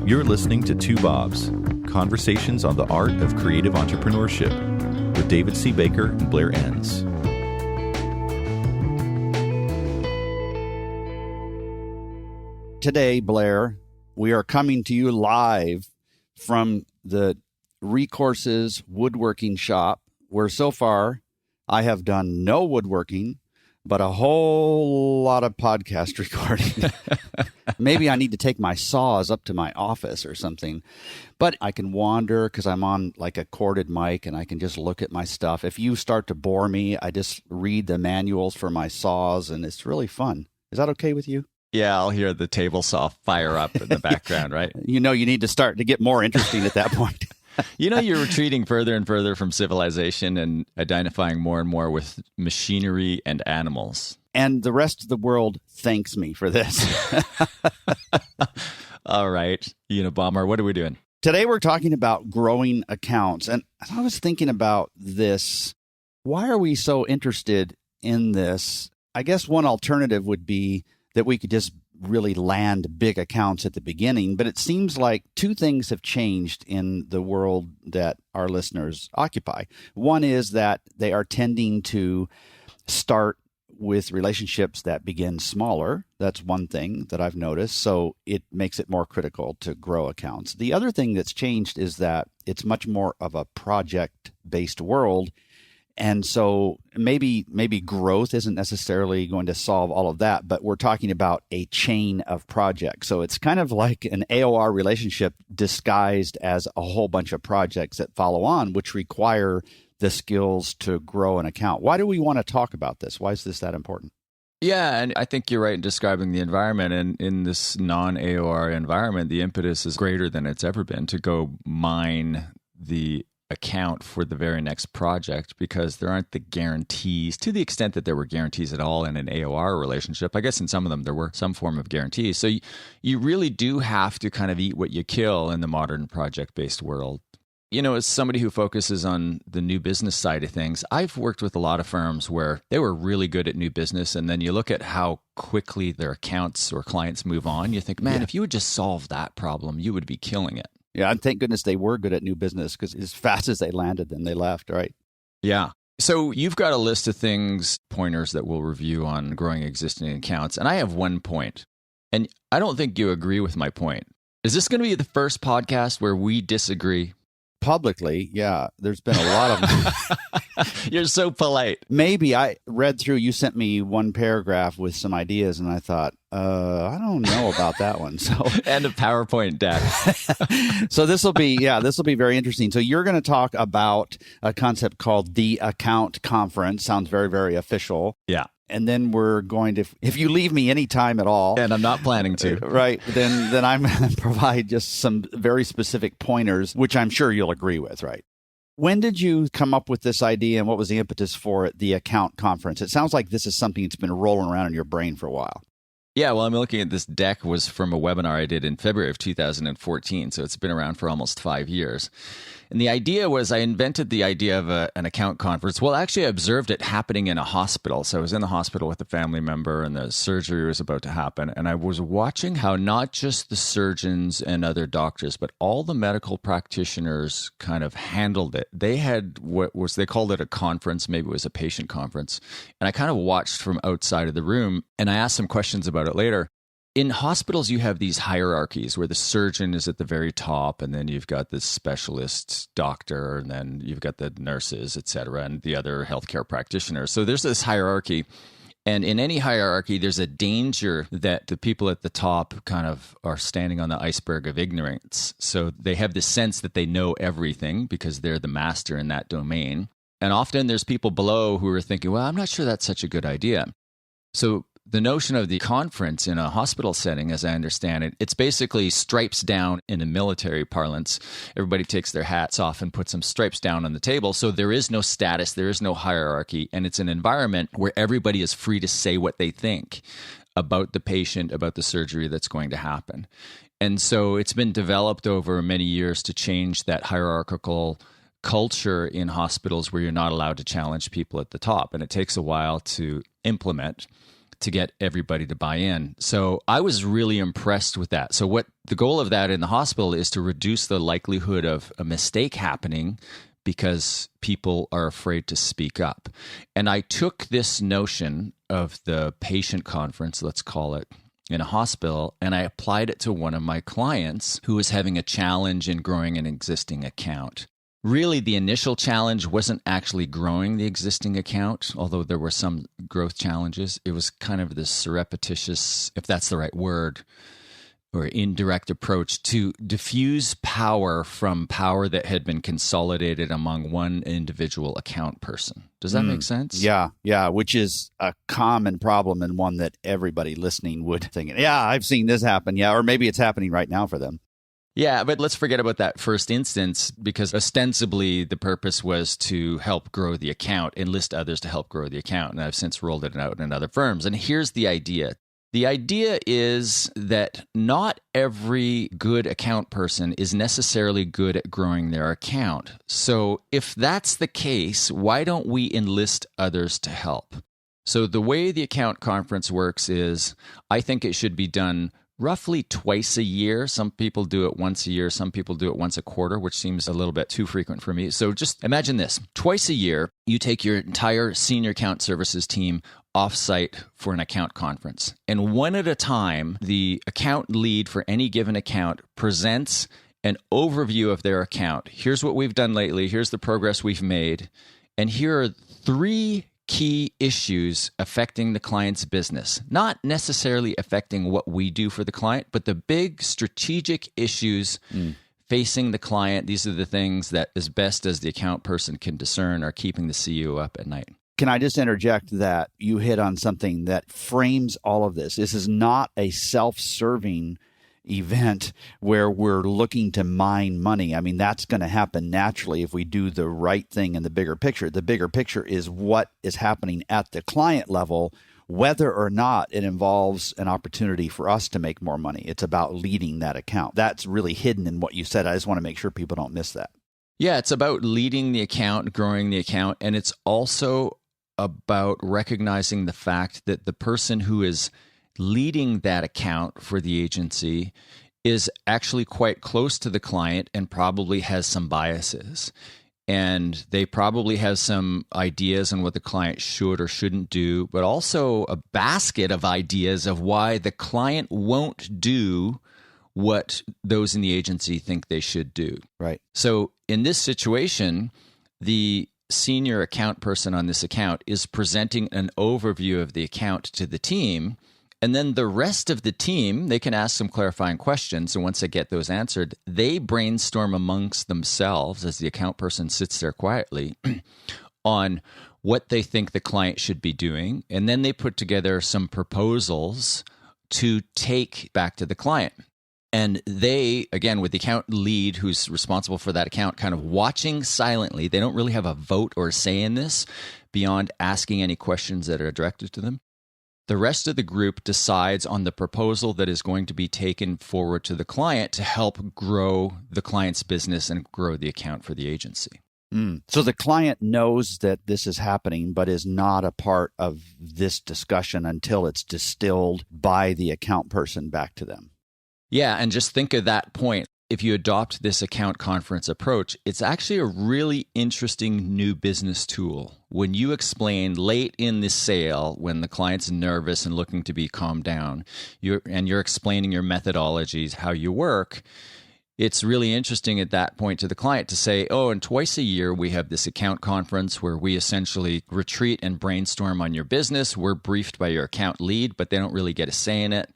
You're listening to Two Bobs, conversations on the art of creative entrepreneurship with David C. Baker and Blair Enns. Today, Blair, we are coming to you live from the Recourses Woodworking Shop, where so far I have done no woodworking, but a whole lot of podcast recording. Maybe I need to take my saws up to my office or something, but I can wander because I'm on like a corded mic and I can just look at my stuff. If you start to bore me, I just read the manuals for my saws and it's really fun. Is that okay with you? Yeah, I'll hear the table saw fire up in the background, right? You know, you need to start to get more interesting at that point. You know, you're retreating further and further from civilization and identifying more and more with machinery and animals. And the rest of the world thanks me for this. All right, Unabomber, what are we doing? Today we're talking about growing accounts. And I was thinking about this. Why are we so interested in this? I guess one alternative would be that we could just really land big accounts at the beginning. But it seems like two things have changed in the world that our listeners occupy. One is that they are tending to start with relationships that begin smaller. That's one thing that I've noticed. So it makes it more critical to grow accounts. The other thing that's changed is that it's much more of a project-based world. And so maybe growth isn't necessarily going to solve all of that, but we're talking about a chain of projects. So it's kind of like an AOR relationship disguised as a whole bunch of projects that follow on, which require the skills to grow an account. Why do we want to talk about this? Why is this that important? Yeah, and I think you're right in describing the environment. And in this non-AOR environment, the impetus is greater than it's ever been to go mine the account for the very next project, because there aren't the guarantees, to the extent that there were guarantees at all in an AOR relationship. I guess in some of them there were some form of guarantees. So you really do have to kind of eat what you kill in the modern project-based world. You know, as somebody who focuses on the new business side of things, I've worked with a lot of firms where they were really good at new business, and then you look at how quickly their accounts or clients move on, you think, man, if you would just solve that problem, you would be killing it. Yeah, and thank goodness they were good at new business, because as fast as they landed, then they left, right? Yeah. So you've got a list of pointers that we'll review on growing existing accounts. And I have one point, and I don't think you agree with my point. Is this going to be the first podcast where we disagree? Publicly, yeah. There's been a lot of them. You're so polite. Maybe I read through, you sent me one paragraph with some ideas, and I thought, I don't know about that one. So and a PowerPoint deck. So this will be very interesting. So you're going to talk about a concept called the Account Conference. Sounds very, very official. Yeah. And then we're going to, if you leave me any time at all, and I'm not planning to, right? Then I'm going to provide just some very specific pointers, which I'm sure you'll agree with, right? When did you come up with this idea, and what was the impetus for it, the Account Conference? It sounds like this is something that's been rolling around in your brain for a while. Yeah, well, I'm looking at this deck was from a webinar I did in February of 2014, so it's been around for almost 5 years. And the idea was, I invented the idea of an account conference. Well, actually, I observed it happening in a hospital. So I was in the hospital with a family member, and the surgery was about to happen. And I was watching how not just the surgeons and other doctors, but all the medical practitioners kind of handled it. They had they called it a conference. Maybe it was a patient conference. And I kind of watched from outside of the room, and I asked some questions about it later. In hospitals, you have these hierarchies where the surgeon is at the very top, and then you've got the specialist doctor, and then you've got the nurses, et cetera, and the other healthcare practitioners. So there's this hierarchy. And in any hierarchy, there's a danger that the people at the top kind of are standing on the iceberg of ignorance. So they have this sense that they know everything because they're the master in that domain. And often there's people below who are thinking, well, I'm not sure that's such a good idea. So the notion of the conference in a hospital setting, as I understand it, it's basically stripes down in a military parlance. Everybody takes their hats off and puts some stripes down on the table. So there is no status, there is no hierarchy, and it's an environment where everybody is free to say what they think about the patient, about the surgery that's going to happen. And so it's been developed over many years to change that hierarchical culture in hospitals where you're not allowed to challenge people at the top. And it takes a while to implement. to get everybody to buy in. So I was really impressed with that. So what the goal of that in the hospital is to reduce the likelihood of a mistake happening because people are afraid to speak up. And I took this notion of the patient conference, let's call it, in a hospital, and I applied it to one of my clients who was having a challenge in growing an existing account. Really, the initial challenge wasn't actually growing the existing account, although there were some growth challenges. It was kind of this surreptitious, if that's the right word, or indirect approach to diffuse power from power that had been consolidated among one individual account person. Does that make sense? Yeah, which is a common problem and one that everybody listening would think, yeah, I've seen this happen. Yeah, or maybe it's happening right now for them. Yeah, but let's forget about that first instance because ostensibly the purpose was to help grow the account, enlist others to help grow the account. And I've since rolled it out in other firms. And here's the idea. The idea is that not every good account person is necessarily good at growing their account. So if that's the case, why don't we enlist others to help? So the way the account conference works is I think it should be done roughly twice a year. Some people do it once a year. Some people do it once a quarter, which seems a little bit too frequent for me. So just imagine this. Twice a year, you take your entire senior account services team off-site for an account conference. And one at a time, the account lead for any given account presents an overview of their account. Here's what we've done lately. Here's the progress we've made. And here are 3 key issues affecting the client's business, not necessarily affecting what we do for the client, but the big strategic issues facing the client. These are the things that, as best as the account person can discern, are keeping the CEO up at night. Can I just interject that you hit on something that frames all of this? This is not a self-serving event where we're looking to mine money. I mean, that's going to happen naturally if we do the right thing in the bigger picture. The bigger picture is what is happening at the client level, whether or not it involves an opportunity for us to make more money. It's about leading that account. That's really hidden in what you said. I just want to make sure people don't miss that. Yeah, it's about leading the account, growing the account, and it's also about recognizing the fact that the person who is leading that account for the agency is actually quite close to the client and probably has some biases. And they probably have some ideas on what the client should or shouldn't do, but also a basket of ideas of why the client won't do what those in the agency think they should do. Right. So in this situation, the senior account person on this account is presenting an overview of the account to the team. And then the rest of the team, they can ask some clarifying questions. And once they get those answered, they brainstorm amongst themselves as the account person sits there quietly on what they think the client should be doing. And then they put together some proposals to take back to the client. And they, again, with the account lead who's responsible for that account, kind of watching silently. They don't really have a vote or say in this beyond asking any questions that are directed to them. The rest of the group decides on the proposal that is going to be taken forward to the client to help grow the client's business and grow the account for the agency. So the client knows that this is happening, but is not a part of this discussion until it's distilled by the account person back to them. Yeah, and just think of that point. If you adopt this account conference approach, it's actually a really interesting new business tool. When you explain late in the sale, when the client's nervous and looking to be calmed down, you're explaining your methodologies, how you work, it's really interesting at that point to the client to say, oh, and twice a year we have this account conference where we essentially retreat and brainstorm on your business. We're briefed by your account lead, but they don't really get a say in it.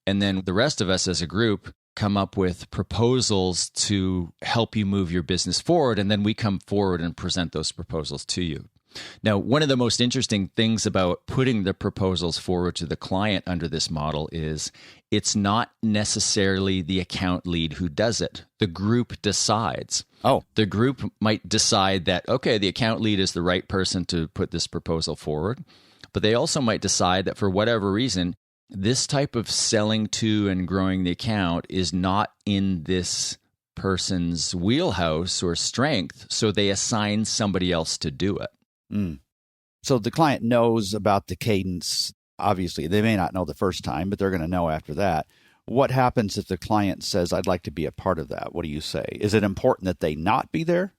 And then the rest of us as a group come up with proposals to help you move your business forward, and then we come forward and present those proposals to you. Now, one of the most interesting things about putting the proposals forward to the client under this model is it's not necessarily the account lead who does it. The group decides. Oh. The group might decide that, okay, the account lead is the right person to put this proposal forward, but they also might decide that for whatever reason, this type of selling to and growing the account is not in this person's wheelhouse or strength, so they assign somebody else to do it. So the client knows about the cadence obviously they may not know the first time, but they're going to know after that. What happens if the client says, I'd like to be a part of that? What do you say? Is it important that they not be there?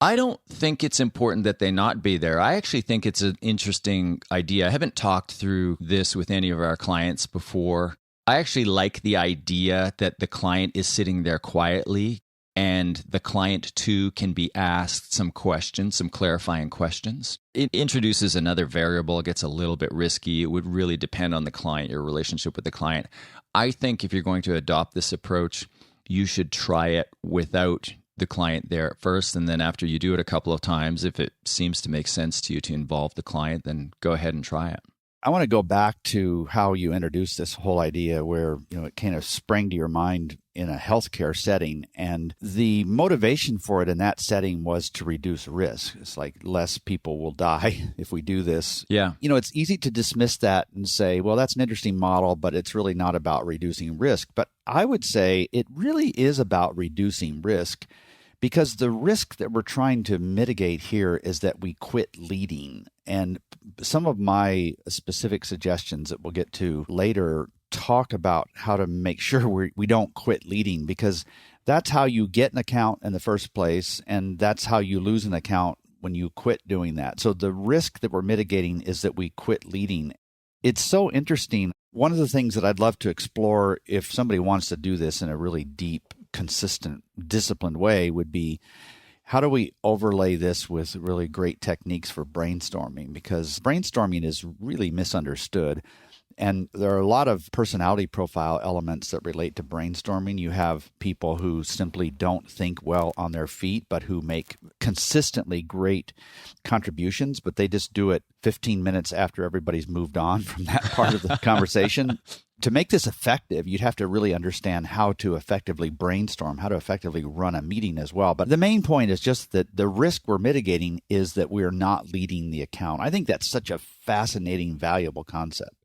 I don't think it's important that they not be there. I actually think it's an interesting idea. I haven't talked through this with any of our clients before. I actually like the idea that the client is sitting there quietly and the client too can be asked some questions, some clarifying questions. It introduces another variable, it gets a little bit risky. It would really depend on the client, your relationship with the client. I think if you're going to adopt this approach, you should try it without the client there at first. And then after you do it a couple of times, if it seems to make sense to you to involve the client, then go ahead and try it. I want to go back to how you introduced this whole idea where, it kind of sprang to your mind in a healthcare setting. And the motivation for it in that setting was to reduce risk. It's like less people will die if we do this. Yeah. It's easy to dismiss that and say, well, that's an interesting model, but it's really not about reducing risk. But I would say it really is about reducing risk, because the risk that we're trying to mitigate here is that we quit leading. And some of my specific suggestions that we'll get to later talk about how to make sure we don't quit leading, because that's how you get an account in the first place, and that's how you lose an account when you quit doing that. So the risk that we're mitigating is that we quit leading. It's so interesting. One of the things that I'd love to explore, if somebody wants to do this in a really deep, consistent, disciplined way, would be, how do we overlay this with really great techniques for brainstorming? Because brainstorming is really misunderstood. And there are a lot of personality profile elements that relate to brainstorming. You have people who simply don't think well on their feet, but who make consistently great contributions, but they just do it 15 minutes after everybody's moved on from that part of the conversation. To make this effective, you'd have to really understand how to effectively brainstorm, how to effectively run a meeting as well. But the main point is just that the risk we're mitigating is that we're not leading the account. I think that's such a fascinating, valuable concept.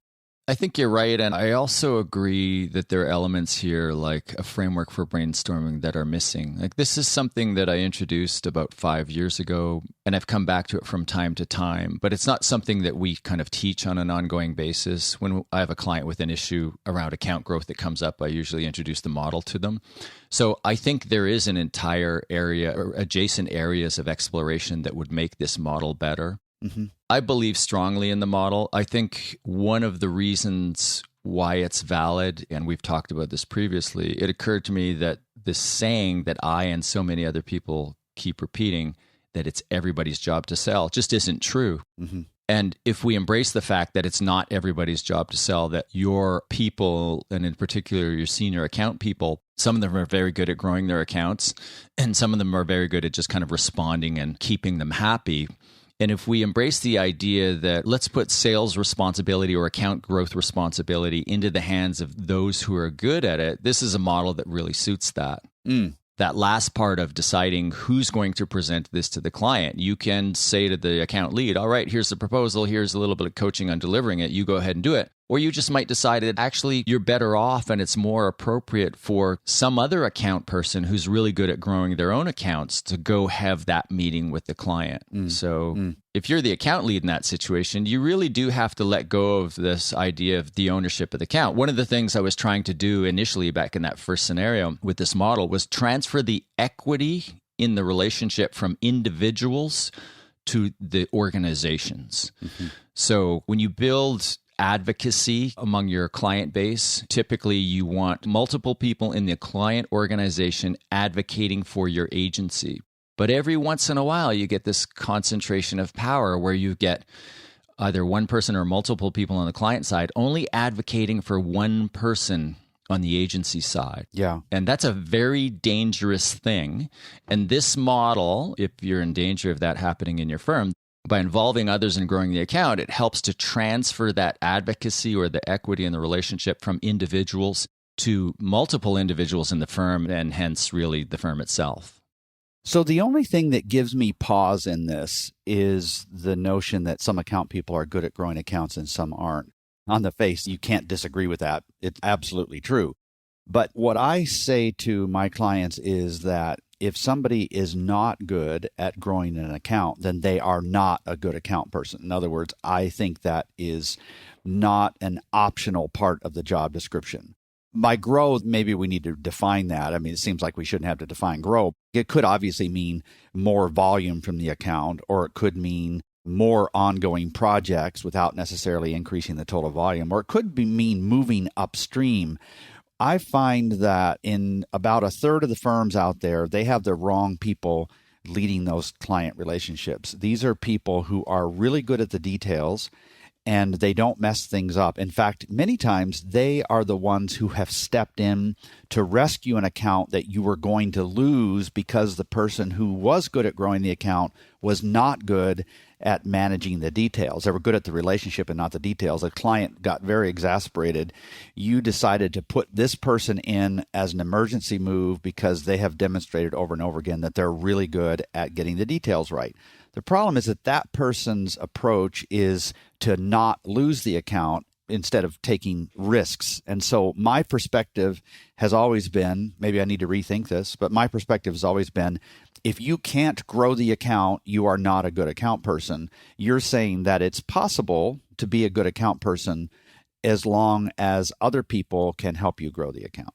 I think you're right. And I also agree that there are elements here, like a framework for brainstorming, that are missing. Like, this is something that I introduced about 5 years ago, and I've come back to it from time to time, but it's not something that we kind of teach on an ongoing basis. When I have a client with an issue around account growth that comes up, I usually introduce the model to them. So I think there is an entire area or adjacent areas of exploration that would make this model better. Mm-hmm. I believe strongly in the model. I think one of the reasons why it's valid, and we've talked about this previously, it occurred to me that this saying that I and so many other people keep repeating, that it's everybody's job to sell, just isn't true. Mm-hmm. And if we embrace the fact that it's not everybody's job to sell, that your people, and in particular your senior account people, some of them are very good at growing their accounts, and some of them are very good at just kind of responding and keeping them happy. And if we embrace the idea that let's put sales responsibility or account growth responsibility into the hands of those who are good at it, this is a model that really suits that. That last part of deciding who's going to present this to the client. You can say to the account lead, all right, here's the proposal, here's a little bit of coaching on delivering it, you go ahead and do it. Or you just might decide that actually you're better off and it's more appropriate for some other account person who's really good at growing their own accounts to go have that meeting with the client. If you're the account lead in that situation, you really do have to let go of this idea of the ownership of the account. One of the things I was trying to do initially back in that first scenario with this model was transfer the equity in the relationship from individuals to the organizations. Mm-hmm. So when you build advocacy among your client base, typically you want multiple people in the client organization advocating for your agency. But every once in a while, you get this concentration of power where you get either one person or multiple people on the client side only advocating for one person on the agency side. Yeah. And that's a very dangerous thing. And this model, if you're in danger of that happening in your firm, by involving others in growing the account, it helps to transfer that advocacy or the equity in the relationship from individuals to multiple individuals in the firm, and hence really the firm itself. So the only thing that gives me pause in this is the notion that some account people are good at growing accounts and some aren't. On the face, you can't disagree with that. It's absolutely true. But what I say to my clients is that if somebody is not good at growing an account, then they are not a good account person. In other words, I think that is not an optional part of the job description. By grow, maybe we need to define that. I mean, it seems like we shouldn't have to define grow. It could obviously mean more volume from the account, or it could mean more ongoing projects without necessarily increasing the total volume, or it could mean moving upstream. I find that in about a third of the firms out there, they have the wrong people leading those client relationships. These are people who are really good at the details, and they don't mess things up. In fact, many times they are the ones who have stepped in to rescue an account that you were going to lose because the person who was good at growing the account was not good at managing the details. They were good at the relationship and not the details. The client got very exasperated. You decided to put this person in as an emergency move because they have demonstrated over and over again that they're really good at getting the details right. The problem is that that person's approach is to not lose the account instead of taking risks. And so my perspective has always been, maybe I need to rethink this, but my perspective has always been, if you can't grow the account, you are not a good account person. You're saying that it's possible to be a good account person as long as other people can help you grow the account.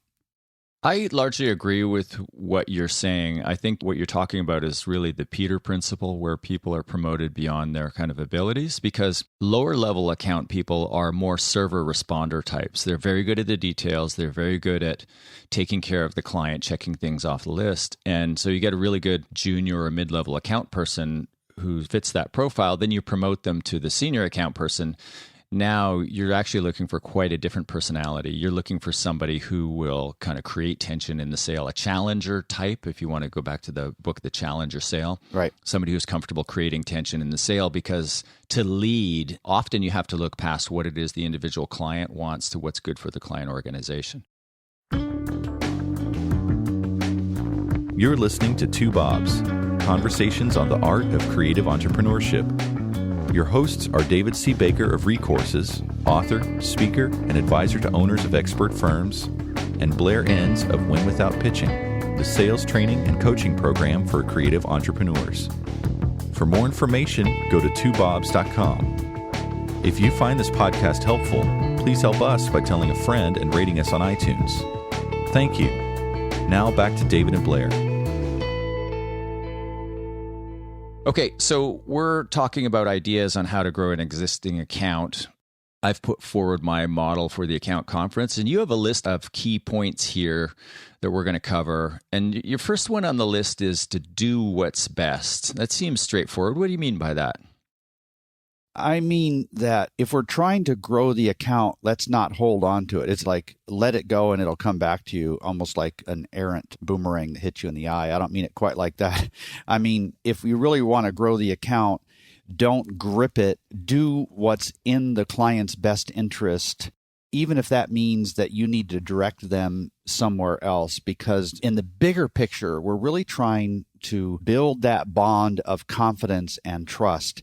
I largely agree with what you're saying. I think what you're talking about is really the Peter principle, where people are promoted beyond their kind of abilities, because lower level account people are more server responder types. They're very good at the details. They're very good at taking care of the client, checking things off the list. And so you get a really good junior or mid-level account person who fits that profile. Then you promote them to the senior account person. Now you're actually looking for quite a different personality. You're looking for somebody who will kind of create tension in the sale, a challenger type, if you want to go back to the book, The Challenger Sale. Right. Somebody who's comfortable creating tension in the sale, because to lead, often you have to look past what it is the individual client wants to what's good for the client organization. You're listening to Two Bobs, conversations on the art of creative entrepreneurship. Your hosts are David C. Baker of Recourses, author, speaker, and advisor to owners of expert firms, and Blair Enns of Win Without Pitching, the sales training and coaching program for creative entrepreneurs. For more information, go to twobobs.com. If you find this podcast helpful, please help us by telling a friend and rating us on iTunes. Thank you. Now back to David and Blair. Okay, so we're talking about ideas on how to grow an existing account. I've put forward my model for the account conference, and you have a list of key points here that we're going to cover. And your first one on the list is to do what's best. That seems straightforward. What do you mean by that? I mean that if we're trying to grow the account, let's not hold on to it. It's like, let it go and it'll come back to you, almost like an errant boomerang that hits you in the eye. I don't mean it quite like that. I mean, if we really want to grow the account, don't grip it. Do what's in the client's best interest, even if that means that you need to direct them somewhere else. Because in the bigger picture, we're really trying to build that bond of confidence and trust.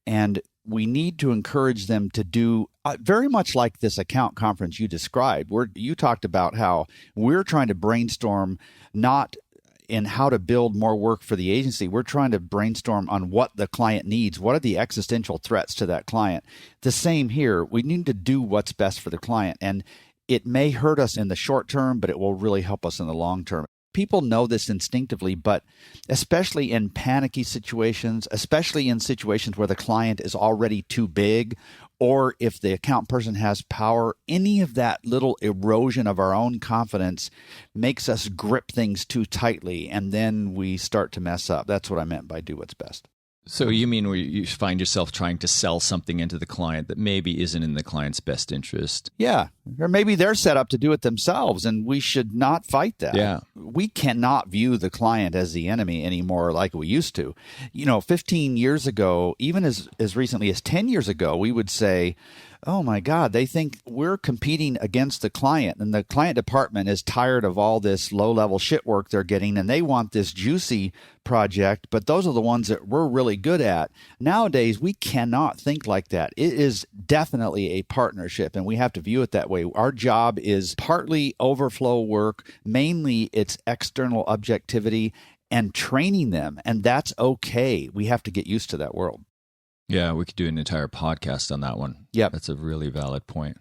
And we need to encourage them to do very much like this account conference you described, where you talked about how we're trying to brainstorm not in how to build more work for the agency. We're trying to brainstorm on what the client needs. What are the existential threats to that client? The same here. We need to do what's best for the client. And it may hurt us in the short term, but it will really help us in the long term. People know this instinctively, but especially in panicky situations, especially in situations where the client is already too big, or if the account person has power, any of that little erosion of our own confidence makes us grip things too tightly, and then we start to mess up. That's what I meant by do what's best. So you mean where you find yourself trying to sell something into the client that maybe isn't in the client's best interest? Yeah. Or maybe they're set up to do it themselves, and we should not fight that. Yeah. We cannot view the client as the enemy anymore like we used to. 15 years ago, even as recently as 10 years ago, we would say, oh my God, they think we're competing against the client, and the client department is tired of all this low-level shit work they're getting, and they want this juicy project, but those are the ones that we're really good at. Nowadays, we cannot think like that. It is definitely a partnership, and we have to view it that way. Our job is partly overflow work, mainly it's external objectivity and training them, and that's okay. We have to get used to that world. Yeah, we could do an entire podcast on that one. Yep. That's a really valid point.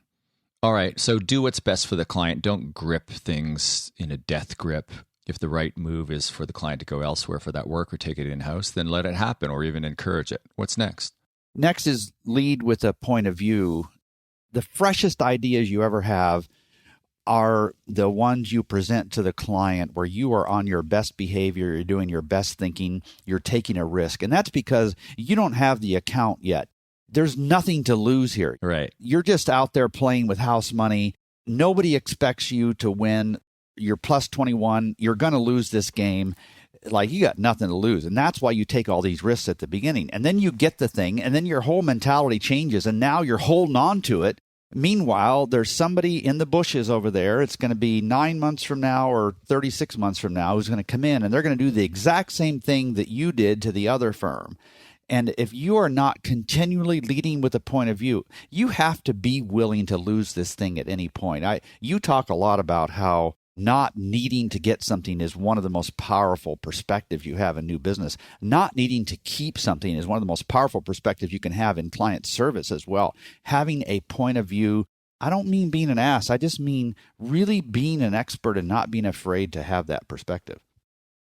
All right, so do what's best for the client. Don't grip things in a death grip. If the right move is for the client to go elsewhere for that work or take it in-house, then let it happen or even encourage it. What's next? Next is lead with a point of view. The freshest ideas you ever have are the ones you present to the client where you are on your best behavior, you're doing your best thinking, you're taking a risk. And that's because you don't have the account yet. There's nothing to lose here. Right. You're just out there playing with house money. Nobody expects you to win. You're plus 21. You're going to lose this game. Like, you got nothing to lose. And that's why you take all these risks at the beginning. And then you get the thing, and then your whole mentality changes, and now you're holding on to it. Meanwhile, there's somebody in the bushes over there. It's going to be 9 months from now or 36 months from now who's going to come in, and they're going to do the exact same thing that you did to the other firm. And if you are not continually leading with a point of view, you have to be willing to lose this thing at any point. You talk a lot about how not needing to get something is one of the most powerful perspectives you have in new business. Not needing to keep something is one of the most powerful perspectives you can have in client service as well. Having a point of view, I don't mean being an ass. I just mean really being an expert and not being afraid to have that perspective.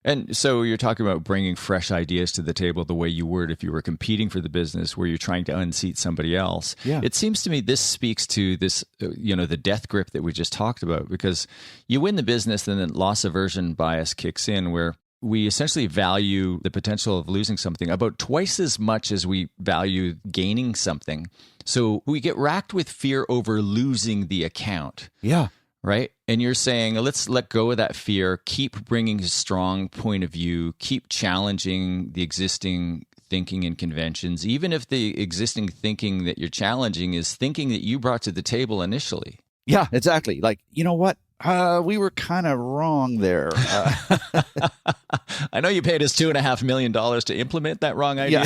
And so you're talking about bringing fresh ideas to the table the way you would if you were competing for the business where you're trying to unseat somebody else. Yeah. It seems to me this speaks to this, the death grip that we just talked about, because you win the business and then loss aversion bias kicks in where we essentially value the potential of losing something about twice as much as we value gaining something. So we get racked with fear over losing the account. Yeah. Right? And you're saying, let's let go of that fear, keep bringing a strong point of view, keep challenging the existing thinking and conventions, even if the existing thinking that you're challenging is thinking that you brought to the table initially. Yeah, exactly. Like, you know what? We were kind of wrong there. I know you paid us $2.5 million to implement that wrong idea,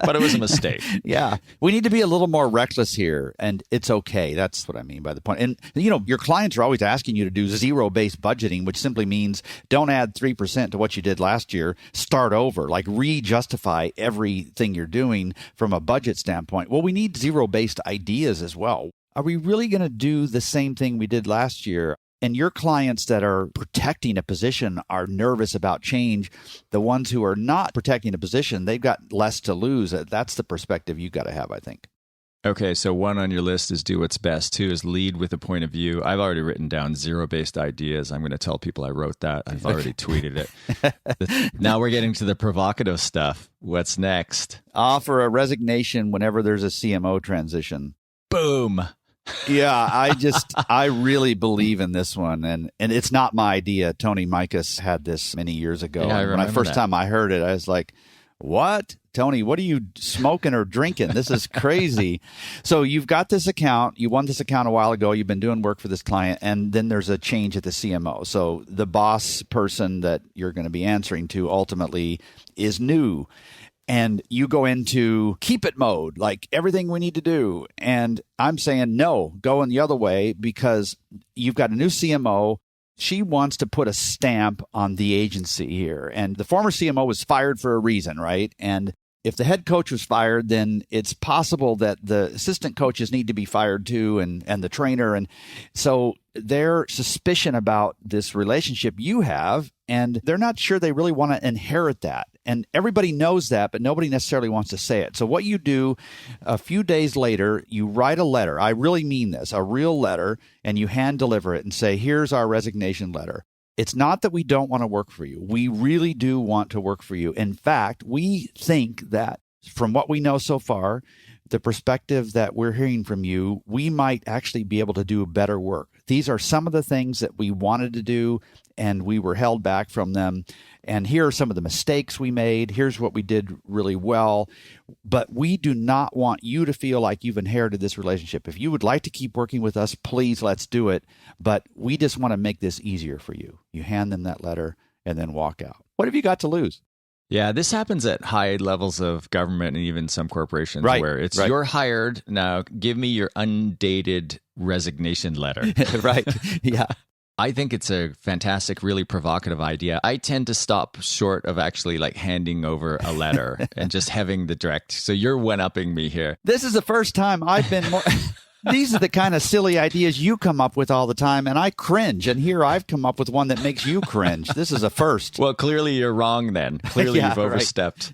but it was a mistake. Yeah. We need to be a little more reckless here, and it's okay. That's what I mean by the point. And, your clients are always asking you to do zero-based budgeting, which simply means don't add 3% to what you did last year. Start over, like re-justify everything you're doing from a budget standpoint. Well, we need zero-based ideas as well. Are we really going to do the same thing we did last year? And your clients that are protecting a position are nervous about change. The ones who are not protecting a position, they've got less to lose. That's the perspective you got to have, I think. Okay, so one on your list is do what's best. Two is lead with a point of view. I've already written down zero-based ideas. I'm going to tell people I wrote that. I've already tweeted it. Now we're getting to the provocative stuff. What's next? Offer a resignation whenever there's a CMO transition. Boom. Yeah, I really believe in this one. And it's not my idea. Tony Mikas had this many years ago. Yeah, when first time I heard it, I was like, what? Tony, what are you smoking or drinking? This is crazy. So you've got this account. You won this account a while ago. You've been doing work for this client. And then there's a change at the CMO. So the boss person that you're going to be answering to ultimately is new. And you go into keep it mode, like everything we need to do. And I'm saying, no, go in the other way because you've got a new CMO. She wants to put a stamp on the agency here. And the former CMO was fired for a reason, right? And if the head coach was fired, then it's possible that the assistant coaches need to be fired too, and the trainer. And so their suspicion about this relationship you have, and they're not sure they really want to inherit that. And everybody knows that, but nobody necessarily wants to say it. So what you do a few days later, you write a letter. I really mean this, a real letter, and you hand deliver it and say, here's our resignation letter. It's not that we don't want to work for you. We really do want to work for you. In fact, we think that from what we know so far, the perspective that we're hearing from you, we might actually be able to do better work. These are some of the things that we wanted to do, and we were held back from them. And here are some of the mistakes we made. Here's what we did really well. But we do not want you to feel like you've inherited this relationship. If you would like to keep working with us, please let's do it. But we just want to make this easier for you. You hand them that letter and then walk out. What have you got to lose? Yeah, this happens at high levels of government and even some corporations where it's you're hired. Now give me your undated resignation letter. Right. Yeah. I think it's a fantastic, really provocative idea. I tend to stop short of actually like handing over a letter and just having the direct. So you're one-upping me here. This is the first time I've been more... These are the kind of silly ideas you come up with all the time, and I cringe. And here I've come up with one that makes you cringe. This is a first. Well, clearly you're wrong then. Clearly Yeah, you've overstepped.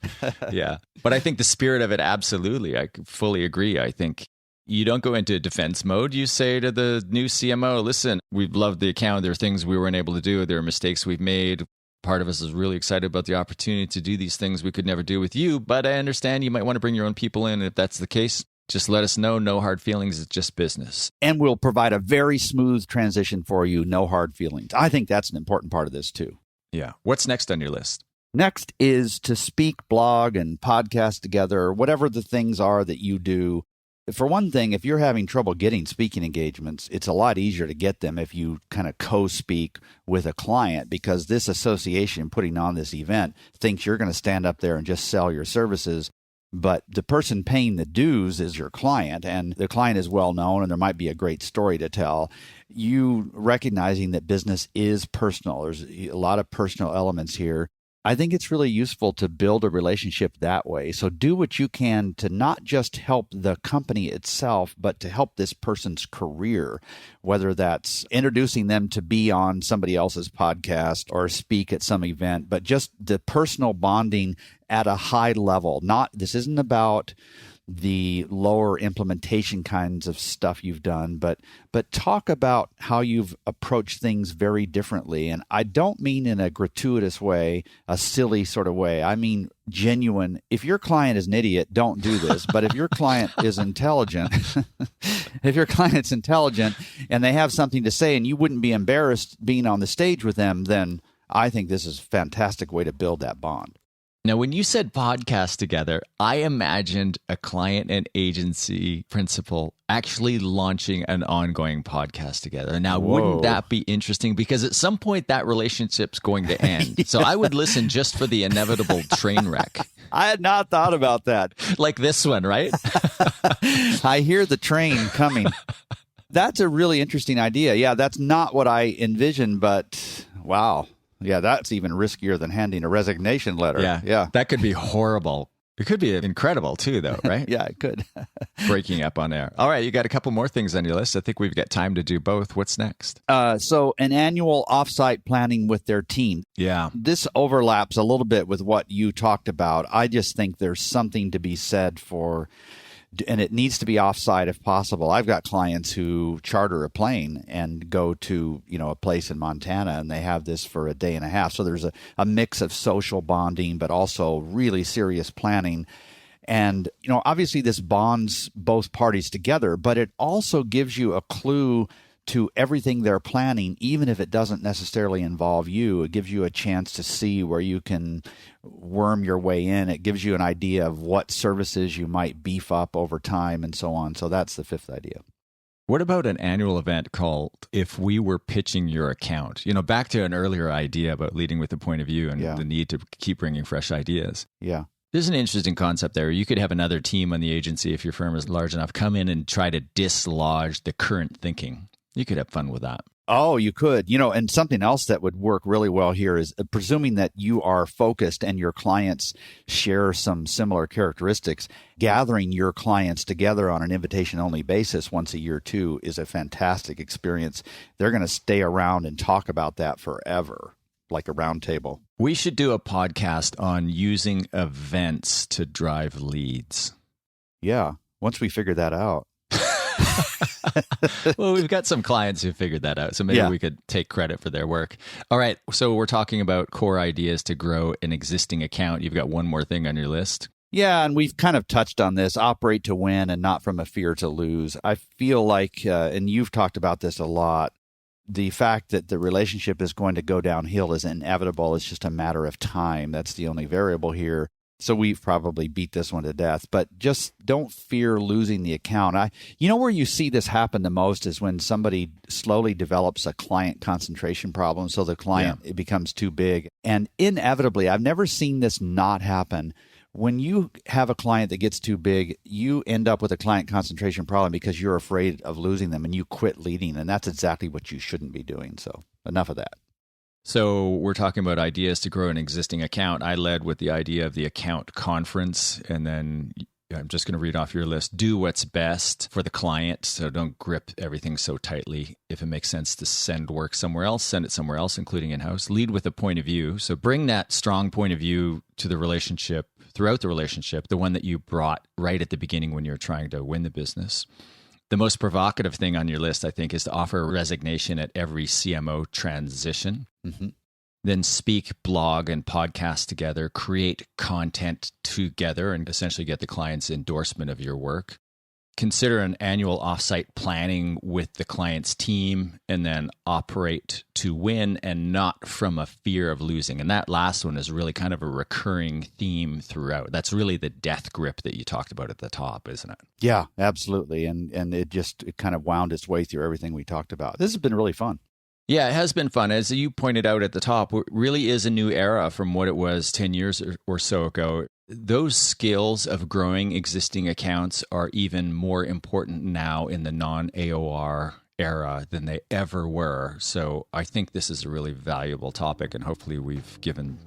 Yeah. But I think the spirit of it, absolutely. I fully agree. I think you don't go into defense mode. You say to the new CMO, listen, we've loved the account. There are things we weren't able to do. There are mistakes we've made. Part of us is really excited about the opportunity to do these things we could never do with you. But I understand you might want to bring your own people in. If that's the case, just let us know. No hard feelings. It's just business. And we'll provide a very smooth transition for you. No hard feelings. I think that's an important part of this too. Yeah. What's next on your list? Next is to speak, blog, and podcast together, or whatever the things are that you do. For one thing, if you're having trouble getting speaking engagements, it's a lot easier to get them if you kind of co-speak with a client, because this association putting on this event thinks you're going to stand up there and just sell your services. But the person paying the dues is your client, and the client is well known, and there might be a great story to tell. You recognizing that business is personal. There's a lot of personal elements here. I think it's really useful to build a relationship that way. So do what you can to not just help the company itself, but to help this person's career, whether that's introducing them to be on somebody else's podcast or speak at some event, but just the personal bonding at a high level. This isn't about the lower implementation kinds of stuff you've done, but talk about how you've approached things very differently. And I don't mean in a gratuitous way, a silly sort of way. I mean genuine. If your client is an idiot, don't do this. But if your client is intelligent, if your client's intelligent and they have something to say and you wouldn't be embarrassed being on the stage with them, then I think this is a fantastic way to build that bond. Now, when you said podcast together, I imagined a client and agency principal actually launching an ongoing podcast together. Now, wouldn't that be interesting? Because at some point that relationship's going to end. Yeah. So I would listen just for the inevitable train wreck. I had not thought about that. Like this one, right? I hear the train coming. That's a really interesting idea. Yeah, that's not what I envisioned, but wow. Yeah, that's even riskier than handing a resignation letter. Yeah. That could be horrible. It could be incredible too, though, right? Yeah, it could. Breaking up on air. All right, you got a couple more things on your list. I think we've got time to do both. What's next? So an annual offsite planning with their team. Yeah. This overlaps a little bit with what you talked about. I just think there's something to be said for... And it needs to be offsite if possible. I've got clients who charter a plane and go to, a place in Montana, and they have this for a day and a half. So there's a mix of social bonding, but also really serious planning. And, obviously this bonds both parties together, but it also gives you a clue to everything they're planning, even if it doesn't necessarily involve you. It gives you a chance to see where you can worm your way in. It gives you an idea of what services you might beef up over time and so on. So that's the fifth idea. What about an annual event called If We Were Pitching Your Account? Back to an earlier idea about leading with the point of view and the need to keep bringing fresh ideas. Yeah. There's an interesting concept there. You could have another team on the agency, if your firm is large enough, come in and try to dislodge the current thinking. You could have fun with that. Oh, you could. And something else that would work really well here is presuming that you are focused and your clients share some similar characteristics. Gathering your clients together on an invitation-only basis once a year, too, is a fantastic experience. They're going to stay around and talk about that forever, like a round table. We should do a podcast on using events to drive leads. Yeah, once we figure that out. Well, we've got some clients who figured that out, so maybe we could take credit for their work. All right, so we're talking about core ideas to grow an existing account. You've got one more thing on your list. Yeah, and we've kind of touched on this, operate to win and not from a fear to lose. I feel like, and you've talked about this a lot, the fact that the relationship is going to go downhill is inevitable. It's just a matter of time. That's the only variable here. So we've probably beat this one to death, but just don't fear losing the account. Where you see this happen the most is when somebody slowly develops a client concentration problem. So the client, it becomes too big. And inevitably, I've never seen this not happen, when you have a client that gets too big, you end up with a client concentration problem because you're afraid of losing them and you quit leading. And that's exactly what you shouldn't be doing. So enough of that. So we're talking about ideas to grow an existing account. I led with the idea of the account conference, and then I'm just going to read off your list. Do what's best for the client. So don't grip everything so tightly. If it makes sense to send work somewhere else, send it somewhere else, including in-house. Lead with a point of view. So bring that strong point of view to the relationship, throughout the relationship, the one that you brought right at the beginning when you're trying to win the business. The most provocative thing on your list, I think, is to offer resignation at every CMO transition. Mm-hmm. Then speak, blog, and podcast together, create content together, and essentially get the client's endorsement of your work. Consider an annual offsite planning with the client's team, and then operate to win and not from a fear of losing. And that last one is really kind of a recurring theme throughout. That's really the death grip that you talked about at the top, isn't it? Yeah, absolutely. And it kind of wound its way through everything we talked about. This has been really fun. Yeah, it has been fun. As you pointed out at the top, it really is a new era from what it was 10 years or so ago. Those skills of growing existing accounts are even more important now in the non-AOR era than they ever were. So I think this is a really valuable topic, and hopefully we've given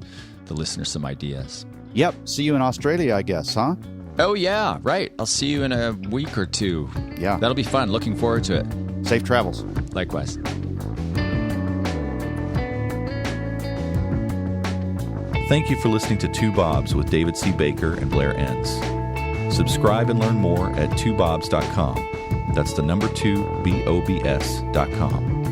the listeners some ideas. Yep. See you in Australia, I guess, huh? Oh, yeah, right. I'll see you in a week or two. Yeah. That'll be fun. Looking forward to it. Safe travels. Likewise. Thank you for listening to Two Bobs with David C. Baker and Blair Enns. Subscribe and learn more at twobobs.com. That's the number 2, BOBS.com.